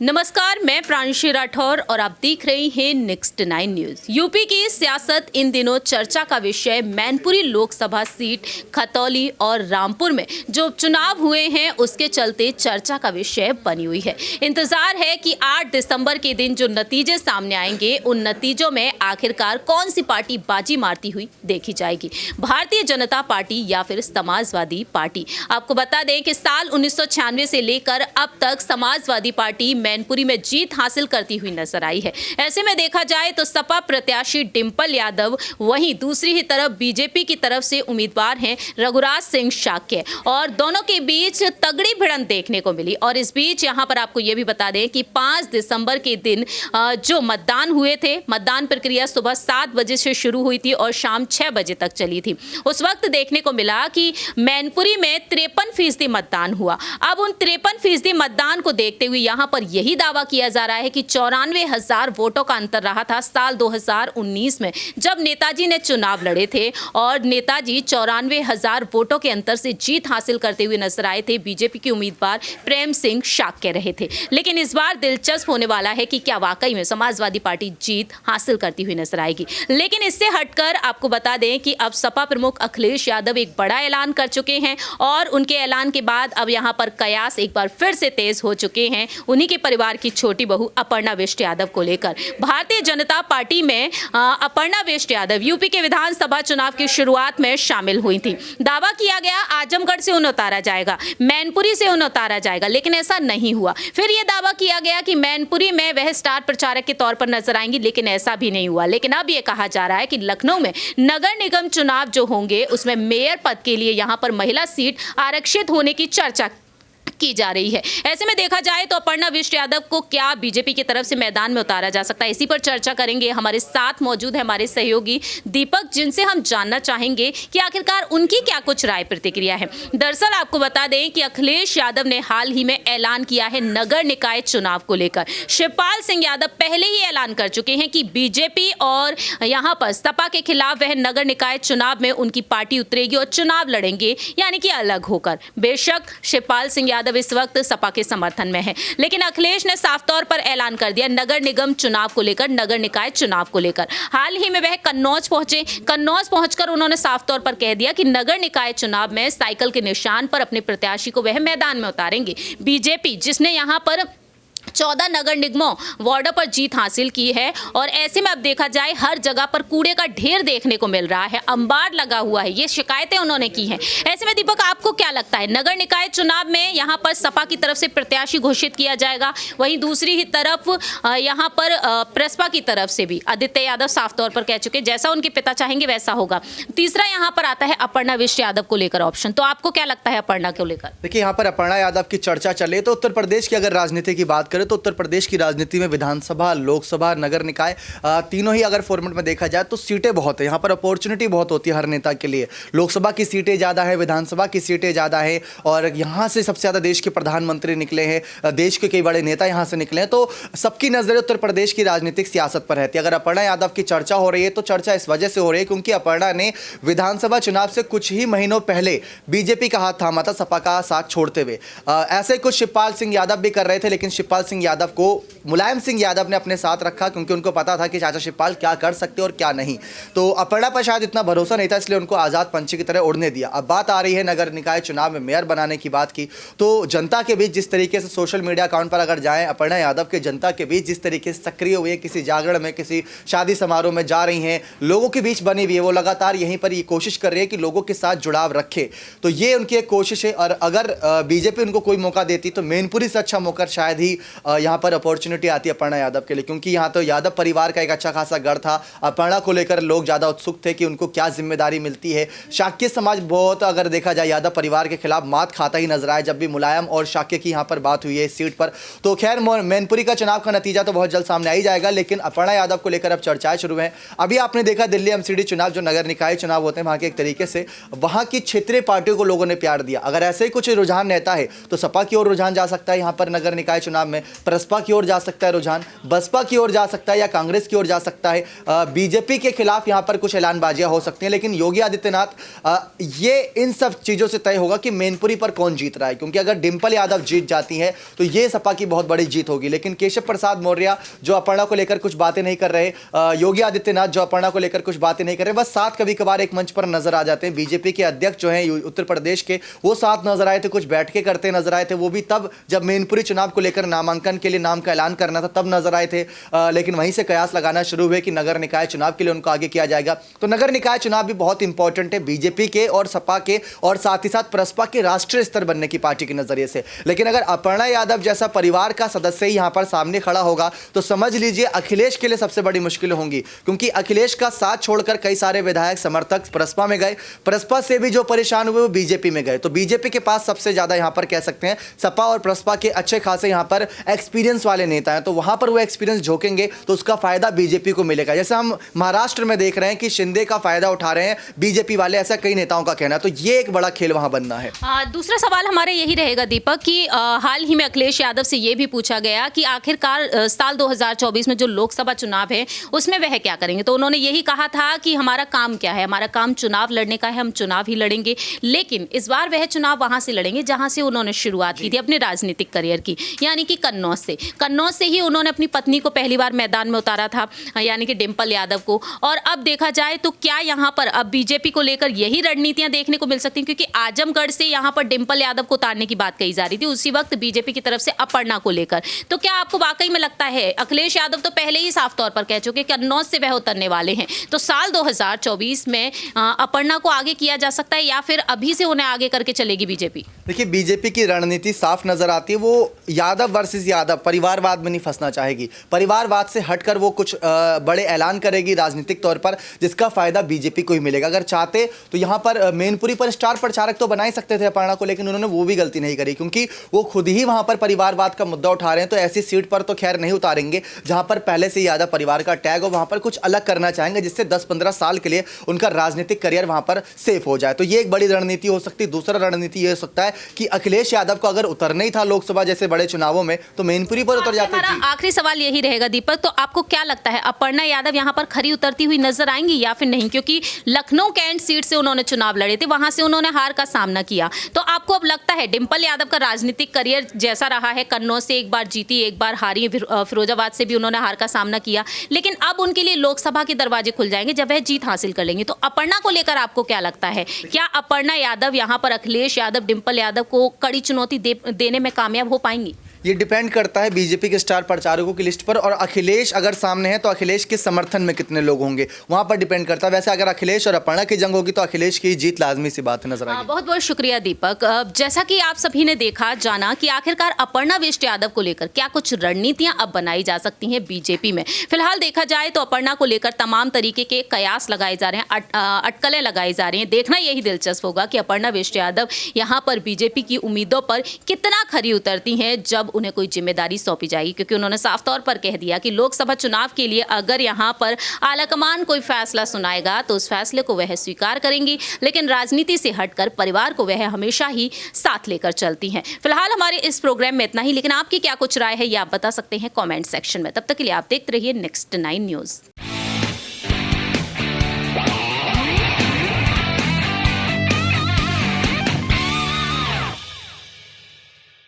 नमस्कार, मैं प्रांशी राठौर और आप देख रहे हैं नेक्स्ट 9 न्यूज। यूपी की सियासत इन दिनों चर्चा का विषय मैनपुरी लोकसभा सीट, खतौली और रामपुर में जो चुनाव हुए हैं उसके चलते चर्चा का विषय बनी हुई है। इंतजार है कि 8 दिसंबर के दिन जो नतीजे सामने आएंगे उन नतीजों में आखिरकार कौन सी पार्टी बाजी मारती हुई देखी जाएगी, भारतीय जनता पार्टी या फिर समाजवादी पार्टी। आपको बता दें कि साल 1996 से लेकर अब तक समाजवादी पार्टी मैनपुरी में जीत हासिल करती हुई नजर आई है। ऐसे में देखा जाए तो सपा प्रत्याशी डिंपल यादव, वहीं दूसरी ही तरफ बीजेपी की तरफ से उम्मीदवार हैं रघुराज सिंह शाक्य, और दोनों के बीच तगड़ी भिड़ंत देखने को मिली। और इस बीच यहां पर आपको यह भी बता दें कि 5 दिसंबर के दिन जो मतदान हुए थे, मतदान प्रक्रिया सुबह 7 बजे से शुरू हुई थी और शाम 6 बजे तक चली थी। उस वक्त देखने को मिला कि मैनपुरी में 53% मतदान हुआ। अब उन 53% मतदान को देखते हुए यहां पर यही दावा किया जा रहा है कि 94,000 वोटों का अंतर रहा था साल 2019 में, जब नेताजी ने चुनाव लड़े थे और नेताजी 94,000 वोटों के अंतर से जीत हासिल करते हुए नजर आए थे। बीजेपी के उम्मीदवार प्रेम सिंह शाक्य रहे थे। लेकिन इस बार दिलचस्प होने वाला है कि क्या वाकई में समाजवादी पार्टी जीत हासिल करती हुई नजर आएगी। लेकिन इससे हटकर आपको बता दें कि अब सपा प्रमुख अखिलेश यादव एक बड़ा ऐलान कर चुके हैं और उनके ऐलान के बाद अब यहां पर कयास एक बार फिर से तेज हो चुके हैं उन्हीं के परिवार की छोटी बहू अपर्णा बिष्ट यादव को लेकर। भारतीय जनता पार्टी में अपर्णा बिष्ट यादव यूपी के विधानसभा चुनाव की शुरुआत में शामिल हुई थी। दावा किया गया आजमगढ़ से उन्हें उतारा जाएगा, मैनपुरी से उन्हें उतारा जाएगा, लेकिन ऐसा नहीं हुआ। फिर यह दावा किया गया कि मैनपुरी में वह स्टार प्रचारक के तौर पर नजर आएंगी, लेकिन ऐसा भी नहीं हुआ। लेकिन अब यह कहा जा रहा है कि लखनऊ में नगर निगम चुनाव जो होंगे उसमें मेयर पद के लिए यहां पर महिला सीट आरक्षित होने की चर्चा की जा रही है। ऐसे में देखा जाए तो अपर्णा बिष्ट यादव को क्या बीजेपी की तरफ से मैदान में उतारा जा सकता है, इसी पर चर्चा करेंगे। हमारे साथ मौजूद है हमारे सहयोगी दीपक, जिनसे हम जानना चाहेंगे कि आखिरकार उनकी क्या कुछ राय प्रतिक्रिया है। दरअसल आपको बता दें कि अखिलेश यादव ने हाल ही में ऐलान किया है नगर निकाय चुनाव को लेकर। शिवपाल सिंह यादव पहले ही ऐलान कर चुके हैं कि बीजेपी और यहां पर सपा के खिलाफ वह नगर निकाय चुनाव में उनकी पार्टी उतरेगी और चुनाव लड़ेंगे, यानी कि अलग होकर। बेशक शिवपाल सिंह यादव इस वक्त सपा के समर्थन में है, लेकिन अखिलेश ने साफ तौर पर ऐलान कर दिया नगर निगम चुनाव को लेकर, नगर निकाय चुनाव को लेकर। हाल ही में वह कन्नौज पहुंचे। कन्नौज पहुंचकर उन्होंने साफ तौर पर कह दिया कि नगर निकाय चुनाव में साइकिल के निशान पर अपने प्रत्याशी को वह मैदान में उतारेंगे। बीजेपी जिसने यहां पर 14 नगर निगमों वार्डों पर जीत हासिल की है, और ऐसे में अब देखा जाए हर जगह पर कूड़े का ढेर देखने को मिल रहा है, अंबार लगा हुआ है, ये शिकायतें उन्होंने की हैं। ऐसे में दीपक, आपको क्या लगता है, नगर निकाय चुनाव में यहां पर सपा की तरफ से प्रत्याशी घोषित किया जाएगा, वहीं दूसरी ही तरफ यहां पर प्रसपा की तरफ से भी आदित्य यादव साफ तौर पर कह चुके जैसा उनके पिता चाहेंगे वैसा होगा। तीसरा यहां पर आता है अपर्णा बिष्ट यादव को लेकर ऑप्शन। तो आपको क्या लगता है अपर्णा को लेकर? देखिए, यहाँ पर अपर्णा यादव की चर्चा चले तो उत्तर प्रदेश की अगर राजनीति की बात करें तो उत्तर प्रदेश की राजनीति में विधानसभा, लोकसभा, नगर निकाय तीनों ही अगर फॉर्मेट में देखा जाए तो सीटें बहुत है। यहाँ पर अपॉर्चुनिटी बहुत होती है हर नेता के लिए। लोकसभा की सीटें ज़्यादा है, विधानसभा की सीटें ज़्यादा है, और यहाँ से सबसे ज़्यादा देश के प्रधानमंत्री निकले हैं, देश के कई बड़े नेता यहाँ से निकले हैं। तो सबकी नज़रें उत्तर प्रदेश की राजनीतिक सियासत पर रहती है। अगर अपर्णा यादव की चर्चा हो रही है तो चर्चा इस वजह से हो रही है क्योंकि अपर्णा ने विधानसभा चुनाव से कुछ ही महीनों पहले बीजेपी का हाथ थामा था सपा का साथ छोड़ते हुए। ऐसे कुछ शिवपाल सिंह यादव भी कर रहे थे, लेकिन शिवपाल सिंह यादव को मुलायम सिंह यादव ने अपने साथ रखा क्योंकि उनको पता था कि चाचा शिवपाल क्या कर सकते और क्या नहीं। तो अपर्णा पर शायद इतना भरोसा नहीं था, इसलिए उनको आज़ाद पंछी की तरह उड़ने दिया। अब बात आ रही है नगर निकाय चुनाव में मेयर बनाने की बात की, तो जनता के बीच जिस तरीके से सोशल मीडिया अकाउंट पर अगर जाएं, अपर्णा यादव के जनता के बीच जिस तरीके से सक्रिय हुए, किसी जागरण में, किसी शादी समारोह में जा रही हैं, लोगों के बीच बनी हुई है, वो लगातार यहीं पर ये कोशिश कर रही है कि लोगों के साथ जुड़ाव रखे। तो ये उनकी एक कोशिश है, और अगर बीजेपी उनको कोई मौका देती तो मैनपुरी से अच्छा मौका शायद ही यहाँ पर अपॉर्चुनिटी आती है अपर्णा यादव के लिए, क्योंकि यहाँ तो यादव परिवार का एक अच्छा खासा गढ़ था। अपर्णा को लेकर लोग ज़्यादा उत्सुक थे कि उनको क्या जिम्मेदारी मिलती है। शाक्य समाज बहुत, अगर देखा जाए, यादव परिवार के खिलाफ मात खाता ही नजर आया जब भी मुलायम और शाक्य की यहाँ पर बात हुई है इस सीट पर। तो खैर, मैनपुरी का चुनाव का नतीजा तो बहुत जल्द सामने आ ही जाएगा, लेकिन अपर्णा यादव को लेकर अब चर्चाएं शुरू हैं। अभी आपने देखा दिल्ली एमसीडी चुनाव, जो नगर निकाय चुनाव होते हैं वहाँ के, एक तरीके से वहाँ की क्षेत्रीय पार्टियों को लोगों ने प्यार दिया। अगर ऐसे ही कुछ रुझान रहता है तो सपा की ओर रुझान जा सकता है यहाँ पर नगर निकाय चुनाव में प्रसपा की ओर जा सकता है रुझान, बसपा की ओर जा सकता है या कांग्रेस की ओर जा सकता है, बीजेपी के खिलाफ यहाँ पर कुछ ऐलानबाजियाँ हो सकती हैं। लेकिन योगी आदित्यनाथ ये इन सब चीज़ों से तय होगा कि मैनपुरी पर कौन जीत रहा है, क्योंकि अगर डिंपल यादव जीत जाती है तो ये सपा की बहुत बड़ी जीत होगी। लेकिन केशव प्रसाद मौर्य जो अपर्णा को लेकर कुछ बातें नहीं कर रहे, योगी आदित्यनाथ जो अपर्णा को लेकर कुछ बातें नहीं कर रहे, बस साथ कभी कभार एक मंच पर नजर आ जाते हैं। बीजेपी के अध्यक्ष जो हैं उत्तर प्रदेश के, वो साथ नजर आए थे, कुछ बैठकें करते नजर आए थे, वो भी तब जब मैनपुरी चुनाव को लेकर नामांकन के लिए नाम का ऐलान करना था तब नजर आए थे। लेकिन वहीं से कयास लगाना शुरू हुए कि नगर निकाय चुनाव के लिए उनको आगे किया जाएगा। तो नगर निकाय चुनाव भी बहुत इंपॉर्टेंट है बीजेपी के और सपा के और साथ ही साथ प्रसपा के राष्ट्रीय स्तर बनने की पार्टी के नजरिए से। लेकिन अगर अपर्णा यादव जैसा परिवार का सदस्य ही यहां पर सामने खड़ा होगा तो समझ लीजिए अखिलेश के लिए सबसे बड़ी मुश्किल होंगी, क्योंकि अखिलेश का साथ छोड़कर कई सारे विधायक समर्थक प्रसपा में गए, प्रसपा से भी जो परेशान हुए वो बीजेपी में गए। तो बीजेपी के पास सबसे ज्यादा यहां पर कह सकते हैं सपा और प्रसपा के अच्छे खासे यहां पर एक्सपीरियंस वाले नेता हैं, तो वहां पर वो एक्सपीरियंस झोंकेंगे तो उसका फायदा बीजेपी को मिलेगा। जैसे हम महाराष्ट्र में देख रहे हैं कि शिंदे का फायदा उठा रहे हैं बीजेपी वाले, ऐसा कई नेताओं का कहना है। तो ये एक बड़ा खेल वहां बनना है। दूसरा सवाल हमारे यही रहेगा दीपक कि हाल ही में अखिलेश यादव से ये भी पूछा गया कि आखिरकार साल 2024 में जो लोकसभा चुनाव है उसमें वह क्या करेंगे, तो उन्होंने यही कहा था कि हमारा काम क्या है, हमारा काम चुनाव लड़ने का है, हम चुनाव ही लड़ेंगे। लेकिन इस बार वह चुनाव वहां से लड़ेंगे जहां से उन्होंने शुरुआत की थी अपने राजनीतिक करियर की, यानी कि कन्नौज से। कन्नौज से ही उन्होंने अपनी पत्नी को पहली बार मैदान में उतारा था, यानी कि डिंपल यादव को। और अब देखा जाए तो क्या यहाँ पर अब बीजेपी को लेकर यही रणनीतियां देखने को मिल सकती हैं, क्योंकि आजमगढ़ से यहाँ पर डिंपल यादव को उतारने की बात कही जा रही थी उसी वक्त बीजेपी की तरफ से अपर्णा को लेकर। तो क्या आपको वाकई में लगता है, अखिलेश यादव तो पहले ही साफ तौर पर कह चुके कि कन्नौज से वह उतरने वाले हैं, तो साल 2024 में अपर्णा को आगे किया जा सकता है या फिर अभी से उन्हें आगे करके चलेगी बीजेपी? देखिए बीजेपी की रणनीति साफ नजर आती है, वो यादव वर्सेस यादव परिवारवाद में नहीं फंसना चाहेगी। परिवारवाद से हटकर वो कुछ बड़े ऐलान करेगी राजनीतिक तौर पर जिसका फायदा बीजेपी को ही मिलेगा। अगर चाहते तो यहाँ पर मैनपुरी पर स्टार प्रचारक तो बना ही सकते थे अपर्णा को, लेकिन उन्होंने वो भी गलती नहीं करी, क्योंकि वो खुद ही वहां पर परिवारवाद का मुद्दा उठा रहे हैं। तो ऐसी सीट पर तो खैर नहीं उतारेंगे जहां पर पहले से यादव परिवार का टैग हो, वहां पर कुछ अलग करना चाहेंगे जिससे 10-15 साल के लिए उनका राजनीतिक करियर वहां पर सेफ हो जाए। तो ये एक बड़ी रणनीति हो सकती है। दूसरा रणनीति ये हो सकता है कि अखिलेश यादव को अगर उतरना ही था लोकसभा जैसे बड़े चुनावों में तो मैनपुरी पर उतर जाते। हमारा आखिरी सवाल यही रहेगा दीपक, तो आपको क्या लगता है अपर्णा यादव यहाँ पर खरी उतरती हुई नजर आएंगी या फिर नहीं? क्योंकि लखनऊ कैंट सीट से उन्होंने चुनाव लड़े थे, वहां से उन्होंने हार का सामना किया। तो आपको अब लगता है डिंपल यादव का राजनीतिक करियर जैसा रहा है, कन्नौज से एक बार जीती एक बार हारी, फिरोजाबाद से भी उन्होंने हार का सामना किया, लेकिन अब उनके लिए लोकसभा के दरवाजे खुल जाएंगे जब वह जीत हासिल कर लेंगे। तो अपर्णा को लेकर आपको क्या लगता है, क्या अपर्णा यादव यहाँ पर अखिलेश यादव डिंपल यादव को कड़ी चुनौती देने में कामयाब हो पाएंगी? ये डिपेंड करता है बीजेपी के स्टार प्रचारकों की लिस्ट पर, और अखिलेश अगर सामने है तो अखिलेश के समर्थन में कितने लोग होंगे वहां पर डिपेंड करता है। वैसे अगर अखिलेश और अपर्णा की जंग होगी तो अखिलेश की जीत लाजमी सी बात नजर आएगी। बहुत बहुत शुक्रिया दीपक। जैसा कि आप सभी ने देखा जाना कि आखिरकार अपर्णा बिष्ट यादव को लेकर क्या कुछ रणनीतियां अब बनाई जा सकती हैं बीजेपी में। फिलहाल देखा जाए तो अपर्णा को लेकर तमाम तरीके के कयास लगाए जा रहे हैं, अटकलें लगाई जा रही हैं। देखना यही दिलचस्प होगा कि अपर्णा बिष्ट यादव यहाँ पर बीजेपी की उम्मीदों पर कितना खरी उतरती हैं जब उन्हें कोई जिम्मेदारी सौंपी जाएगी, क्योंकि उन्होंने साफ तौर पर कह दिया कि लोकसभा चुनाव के लिए अगर यहां पर आलाकमान कोई फैसला सुनाएगा तो उस फैसले को वह स्वीकार करेंगी, लेकिन राजनीति से हटकर परिवार को वह हमेशा ही साथ लेकर चलती हैं। फिलहाल हमारे इस प्रोग्राम में इतना ही, लेकिन आपकी क्या कुछ राय है ये आप बता सकते हैं कमेंट सेक्शन में। तब तक के लिए आप देखते रहिए नेक्स्ट 9 न्यूज़।